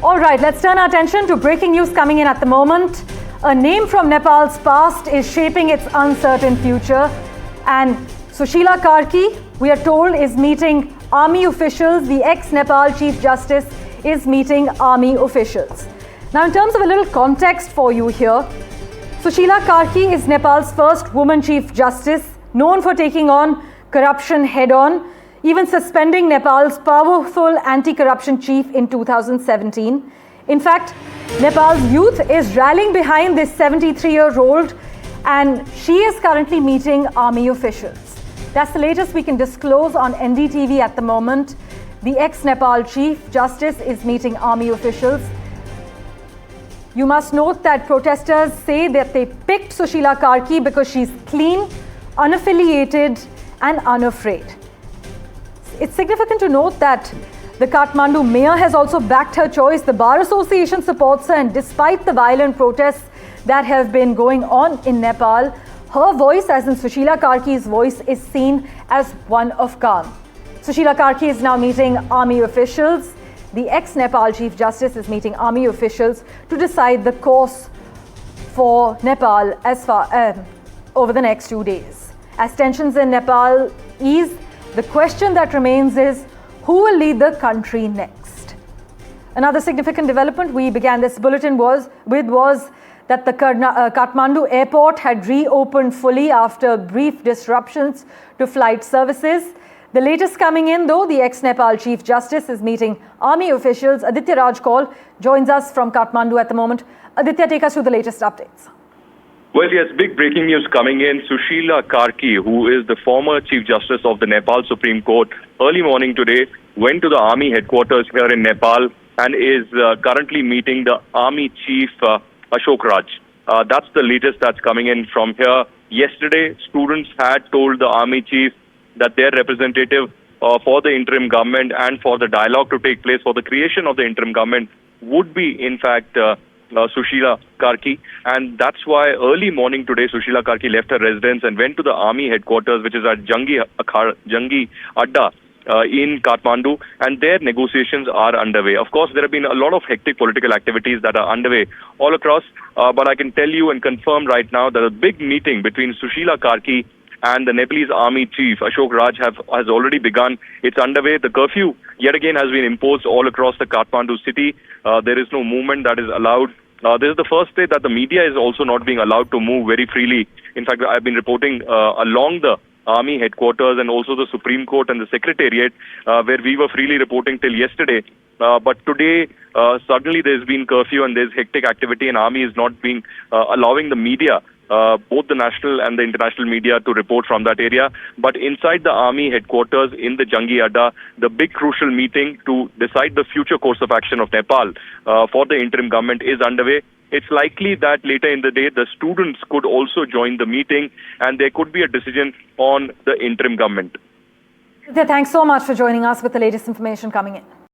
All right, let's turn our attention to breaking news coming in at the moment. A name from Nepal's past is shaping its uncertain future. And Sushila Karki, we are told, is meeting army officials. The ex-Nepal Chief Justice is meeting army officials. Now, in terms of a little context for you here, Sushila Karki is Nepal's first woman Chief Justice, known for taking on corruption head-on, even suspending Nepal's powerful anti-corruption chief in 2017. In fact, Nepal's youth is rallying behind this 73-year-old, and she is currently meeting army officials. That's the latest we can disclose on NDTV at the moment. The ex-Nepal Chief Justice is meeting army officials. You must note that protesters say that they picked Sushila Karki because she's clean, unaffiliated, and unafraid. It's significant to note that the Kathmandu mayor has also backed her choice. The Bar Association supports her, and despite the violent protests that have been going on in Nepal, her voice, as in Sushila Karki's voice, is seen as one of calm. Sushila Karki is now meeting army officials. The ex-Nepal Chief Justice is meeting army officials to decide the course for Nepal over the next 2 days. As tensions in Nepal ease, the question that remains is, who will lead the country next? Another significant development we began this bulletin was that the Kathmandu airport had reopened fully after brief disruptions to flight services. The latest coming in, though, the ex-Nepal Chief Justice is meeting army officials. Aditya Raj Kaul joins us from Kathmandu at the moment. Aditya, take us through the latest updates. Well, yes, big breaking news coming in. Sushila Karki, who is the former Chief Justice of the Nepal Supreme Court, early morning today went to the army headquarters here in Nepal and is currently meeting the Army Chief Ashok Raj. That's the latest that's coming in from here. Yesterday, students had told the Army Chief that their representative for the interim government and for the dialogue to take place for the creation of the interim government would be, in fact, Sushila Karki, and that's why early morning today Sushila Karki left her residence and went to the army headquarters, which is at Jangi Adda in Kathmandu, and their negotiations are underway. Of course, there have been a lot of hectic political activities that are underway all across, but I can tell you and confirm right now that a big meeting between Sushila Karki and the Nepalese Army Chief Ashok Raj has already begun. It's underway. The curfew yet again has been imposed all across the Kathmandu city. There is no movement that is allowed. This is the first day that the media is also not being allowed to move very freely. In fact, I've been reporting along the army headquarters and also the Supreme Court and the Secretariat, where we were freely reporting till yesterday. But today, suddenly there's been curfew and there's hectic activity, and army is not being allowing the media, both the national and the international media, to report from that area. But inside the army headquarters in the Jangi Adda, the big crucial meeting to decide the future course of action of Nepal for the interim government is underway. It's likely that later in the day, the students could also join the meeting and there could be a decision on the interim government. Thanks so much for joining us with the latest information coming in.